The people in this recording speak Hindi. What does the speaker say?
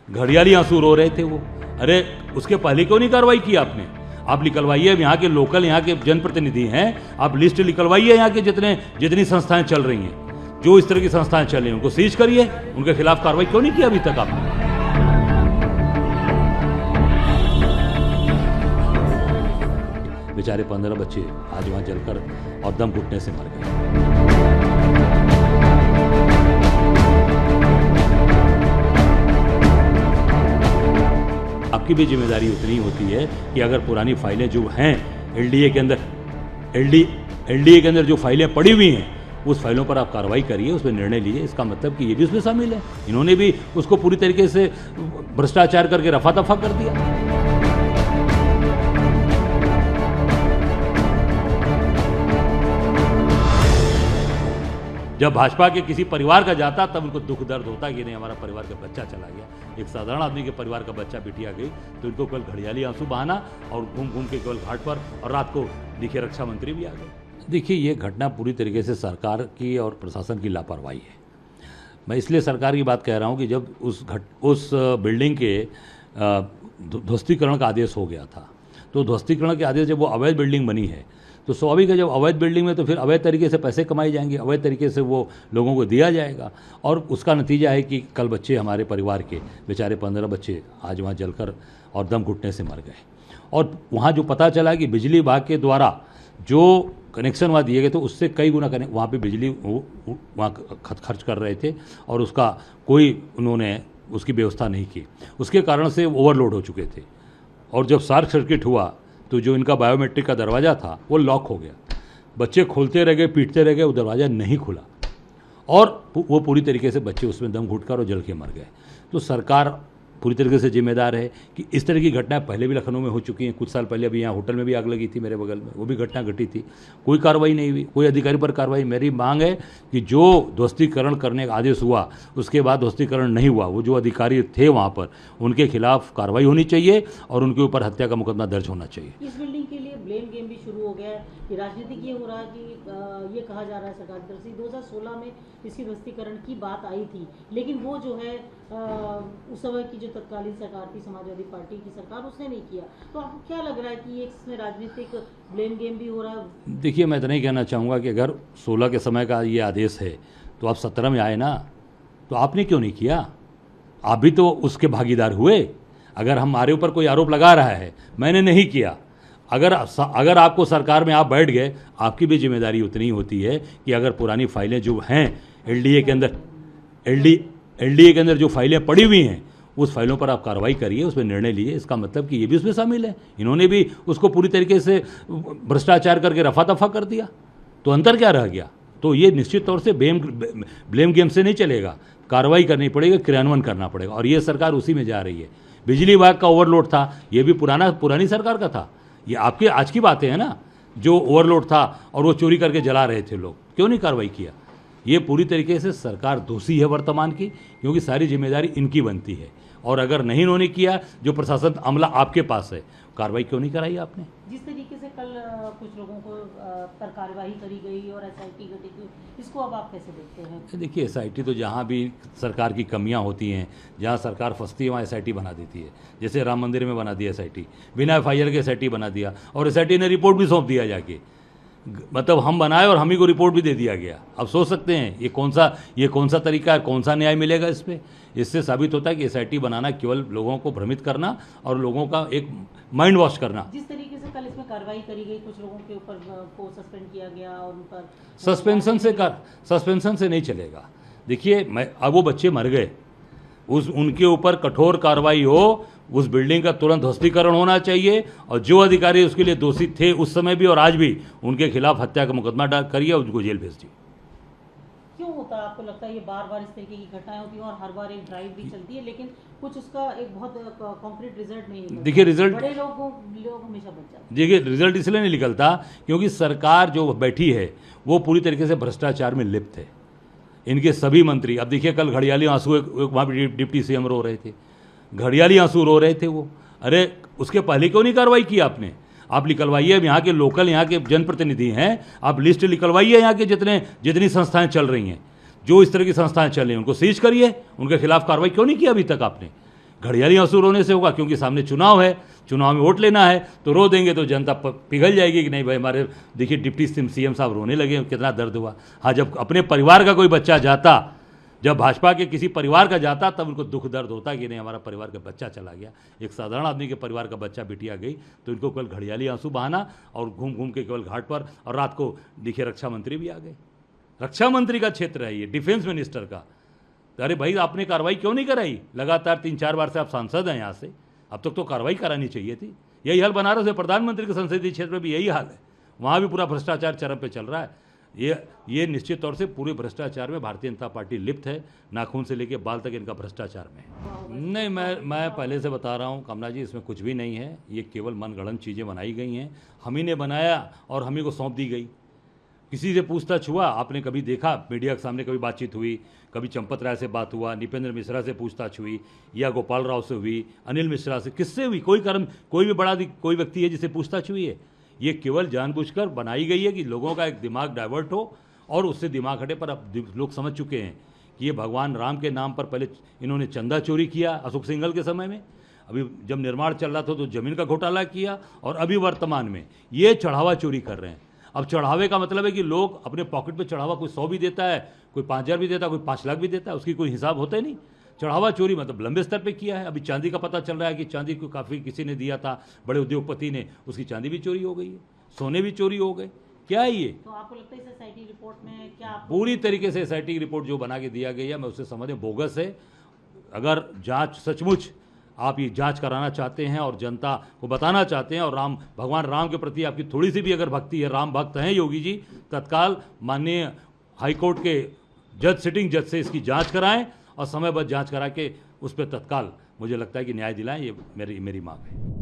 घड़ियाली आंसू रो रहे थे वो। अरे उसके पहले क्यों नहीं कार्रवाई की आपने? आप निकलवाइए, यहाँ के लोकल, यहाँ के जनप्रतिनिधि हैं, आप लिस्ट निकलवाइए यहाँ के जितनी संस्थाएं चल रही हैं, जो इस तरह की संस्थाएं चल रही हैं उनको सीज करिए। उनके खिलाफ कार्रवाई क्यों नहीं की अभी तक आपने? बेचारे 15 बच्चे आज वहां जलकर और दम घुटने से मर गए। आपकी भी जिम्मेदारी उतनी होती है कि अगर पुरानी फाइलें जो हैं एलडीए के अंदर जो फाइलें पड़ी हुई हैं, उस फाइलों पर आप कार्रवाई करिए, उस पर निर्णय लीजिए। इसका मतलब कि ये भी उसमें शामिल है। इन्होंने भी उसको पूरी तरीके से भ्रष्टाचार करके रफा दफा कर दिया। जब भाजपा के किसी परिवार का जाता तब उनको दुख दर्द होता कि नहीं हमारा परिवार का बच्चा चला गया। एक साधारण आदमी के परिवार का बच्चा बिटिया गई तो इनको केवल घड़ियाली आंसू बहाना और घूम घूम के केवल घाट पर, और रात को देखिए रक्षा मंत्री भी आ गए। देखिए ये घटना पूरी तरीके से सरकार की और प्रशासन की लापरवाही है। मैं इसलिए सरकार की बात कह रहा हूँ कि जब उस बिल्डिंग के ध्वस्तीकरण का आदेश हो गया था, तो ध्वस्तीकरण के आदेश जब वो अवैध बिल्डिंग बनी है तो स्वाभाविक है जब अवैध बिल्डिंग में तो फिर अवैध तरीके से पैसे कमाए जाएंगे, अवैध तरीके से वो लोगों को दिया जाएगा, और उसका नतीजा है कि कल बच्चे हमारे परिवार के बेचारे 15 बच्चे आज वहाँ जलकर और दम घुटने से मर गए। और वहाँ जो पता चला कि बिजली विभाग के द्वारा जो कनेक्शन वहाँ दिए गए थे उससे कई गुना वहाँ पे बिजली वहाँ खर्च कर रहे थे और उसका कोई उन्होंने उसकी व्यवस्था नहीं की। उसके कारण से ओवरलोड हो चुके थे, और जब शॉर्ट सर्किट हुआ तो जो इनका बायोमेट्रिक का दरवाज़ा था वो लॉक हो गया। बच्चे खोलते रह गए, पीटते रह गए, वो दरवाज़ा नहीं खुला और वो पूरी तरीके से बच्चे उसमें दम घुटकर और जल के मर गए। तो सरकार पूरी तरीके से जिम्मेदार है कि इस तरह की घटनाएं पहले भी लखनऊ में हो चुकी हैं। कुछ साल पहले अभी यहाँ होटल में भी आग लगी थी मेरे बगल में, वो भी घटना घटी थी, कोई कार्रवाई नहीं हुई, कोई अधिकारी पर कार्रवाई। मेरी मांग है कि जो ध्वस्तीकरण करने का आदेश हुआ उसके बाद ध्वस्तीकरण नहीं हुआ, वो जो अधिकारी थे वहाँ पर उनके खिलाफ कार्रवाई होनी चाहिए और उनके ऊपर हत्या का मुकदमा दर्ज होना चाहिए। इस बिल्डिंग के लिए ब्लेम गेम भी शुरू हो गया है कि राजनीतिक ये हो रहा है कि ये कहा जा रहा है सरकार की तरफ से 2016 में इसकी ध्वस्तीकरण की बात आई थी, लेकिन वो जो है उस समय की जो तत्कालीन सरकार थी समाजवादी पार्टी की सरकार, उसने नहीं किया। तो आपको क्या लग रहा है कि इसमें राजनीतिक ब्लेम गेम भी हो रहा है? देखिए मैं इतना ही कहना चाहूँगा कि अगर 16 के समय का ये आदेश है तो आप 17 में आए ना, तो आपने क्यों नहीं किया? आप भी तो उसके भागीदार हुए। अगर हमारे ऊपर कोई आरोप लगा रहा है मैंने नहीं किया, अगर आपको सरकार में आप बैठ गए, आपकी भी जिम्मेदारी उतनी होती है कि अगर पुरानी फाइलें जो हैं एलडीए के अंदर जो फाइलें पड़ी हुई हैं उस फाइलों पर आप कार्रवाई करिए, उस पर निर्णय लीजिए। इसका मतलब कि ये भी उसमें शामिल है। इन्होंने भी उसको पूरी तरीके से भ्रष्टाचार करके रफा दफा कर दिया, तो अंतर क्या रह गया? तो ये निश्चित तौर से ब्लेम गेम से नहीं चलेगा, कार्रवाई करनी पड़ेगी, क्रियान्वयन करना पड़ेगा, और ये सरकार उसी में जा रही है। बिजली विभाग का ओवरलोड था, ये भी पुरानी सरकार का था। ये आपके आज की बातें हैं ना, जो ओवरलोड था और वो चोरी करके जला रहे थे लोग, क्यों नहीं कार्रवाई किया? ये पूरी तरीके से सरकार दोषी है वर्तमान की, क्योंकि सारी जिम्मेदारी इनकी बनती है, और अगर नहीं इन्होंने किया, जो प्रशासन अमला आपके पास है, कार्रवाई क्यों नहीं कराई आपने? जिस तरीके से कल कुछ लोगों को पर कार्यवाही करी गई और एसआईटी गठित हुई, इसको अब आप कैसे देखते हैं? देखिए एसआईटी तो जहाँ भी सरकार की कमियां होती हैं, जहाँ सरकार फंसती है वहाँ एसआईटी बना देती है। जैसे राम मंदिर में बना दिया एसआईटी, बिना एफआईआर के एसआईटी बना दिया, और एसआईटी ने रिपोर्ट भी सौंप दिया जाके, मतलब हम बनाए और हम ही को रिपोर्ट भी दे दिया गया। अब सोच सकते हैं ये कौन सा तरीका है, कौन सा न्याय मिलेगा इस पर? इससे साबित होता है कि एसआईटी बनाना केवल लोगों को भ्रमित करना और लोगों का एक माइंड वॉश करना। जिस तरीके से कल इसमें कार्रवाई करी गई, कुछ लोगों के ऊपर को सस्पेंड किया गया और उन पर सस्पेंशन से नहीं चलेगा। देखिए अब वो बच्चे मर गए, उनके ऊपर कठोर कार्रवाई हो, उस बिल्डिंग का तुरंत ध्वस्तीकरण होना चाहिए, और जो अधिकारी उसके लिए दोषी थे उस समय भी और आज भी, उनके खिलाफ हत्या का मुकदमा करिए और उनको जेल भेज दिए। क्यों होता है आपको लगता है ये बार-बार इस तरीके की घटनाएं होती हैं और हर बार एक ड्राइव भी चलती है, लेकिन कुछ उसका एक बहुत कॉन्क्रीट रिजल्ट नहीं निकलता? देखिए रिजल्ट, बड़े लोग हमेशा बच जाते हैं। देखिए रिजल्ट इसलिए नहीं निकलता क्योंकि सरकार जो बैठी है वो पूरी तरीके से भ्रष्टाचार में लिप्त है। इनके सभी मंत्री, अब देखिए कल घड़ियाली आंसू वहाँ पर डिप्टी सीएम रो रहे थे, घड़ियाली आंसू रो रहे थे वो। अरे उसके पहले क्यों नहीं कार्रवाई की आपने? आप निकलवाइए, यहाँ के लोकल, यहाँ के जनप्रतिनिधि हैं, आप लिस्ट निकलवाइए यहाँ के जितनी संस्थाएं चल रही हैं, जो इस तरह की संस्थाएं चल रही हैं उनको सीज करिए। उनके खिलाफ कार्रवाई क्यों नहीं की अभी तक आपने? घड़ियाली आंसू रोने से होगा, क्योंकि सामने चुनाव है, चुनाव में वोट लेना है, तो रो देंगे तो जनता पिघल जाएगी कि नहीं भाई हमारे देखिए डिप्टी सीएम साहब रोने लगे, कितना दर्द हुआ। हाँ, जब अपने परिवार का कोई बच्चा जाता, जब भाजपा के किसी परिवार का जाता, तब उनको दुख दर्द होता कि नहीं हमारा परिवार का बच्चा चला गया, एक साधारण आदमी के परिवार का बच्चा बिटिया गई, तो इनको केवल घड़ियाली आंसू बहाना और घूम घूम के केवल घाट पर। और रात को देखिए रक्षा मंत्री भी आ गए, रक्षा मंत्री का क्षेत्र है ये, डिफेंस मिनिस्टर का। तो अरे भाई आपने कार्रवाई क्यों नहीं कराई? लगातार 3-4 बार से आप सांसद हैं यहाँ से, अब तक तो कार्रवाई करानी चाहिए थी। यही हाल बनारस में प्रधानमंत्री के संसदीय क्षेत्र में भी यही हाल है, वहाँ भी पूरा भ्रष्टाचार चरम पे चल रहा है। ये निश्चित तौर से पूरे भ्रष्टाचार में भारतीय जनता पार्टी लिप्त है, नाखून से लेके बाल तक इनका भ्रष्टाचार में है। नहीं, मैं पहले से बता रहा हूँ कमला जी, इसमें कुछ भी नहीं है, ये केवल मनगढ़ंत चीज़ें बनाई गई हैं, हम ही ने बनाया और हम ही को सौंप दी गई। किसी से पूछताछ हुआ आपने कभी देखा? मीडिया के सामने कभी बातचीत हुई? कभी चंपत राय से बात हुआ, निपेंद्र मिश्रा से पूछताछ हुई, या गोपाल राव से हुई, अनिल मिश्रा से, किससे हुई? कोई भी बड़ा कोई व्यक्ति है जिससे पूछताछ हुई है? ये केवल जानबूझकर बनाई गई है कि लोगों का एक दिमाग डाइवर्ट हो और उससे दिमाग हटे। पर अब लोग समझ चुके हैं कि ये भगवान राम के नाम पर पहले इन्होंने चंदा चोरी किया अशोक सिंघल के समय में, अभी जब निर्माण चल रहा था तो जमीन का घोटाला किया, और अभी वर्तमान में ये चढ़ावा चोरी कर रहे हैं। अब चढ़ावे का मतलब है कि लोग अपने पॉकेट में चढ़ावा, कोई 100 भी देता है, कोई 5,000 भी देता है, कोई 5 लाख भी देता है, उसकी कोई हिसाब होता ही नहीं। चढ़ावा चोरी मतलब लंबे स्तर पे किया है। अभी चांदी का पता चल रहा है कि चांदी को काफ़ी किसी ने दिया था, बड़े उद्योगपति ने, उसकी चांदी भी चोरी हो गई है, सोने भी चोरी हो गए। क्या है ये? तो आपको लगता है इस एसआईटी रिपोर्ट में क्या पूरी तरीके से एसआईटी की रिपोर्ट जो बना के दिया गया है, मैं उससे समझ बोगस है। अगर जांच सचमुच आप ये जांच कराना चाहते हैं और जनता को बताना चाहते हैं, और भगवान राम के प्रति आपकी थोड़ी सी भी अगर भक्ति है, राम भक्त हैं योगी जी, तत्काल माननीय हाईकोर्ट के सिटिंग जज से इसकी जांच कराएं और समयबद्ध जांच करा के उस पर तत्काल मुझे लगता है कि न्याय दिलाएं। ये मेरी मांग है।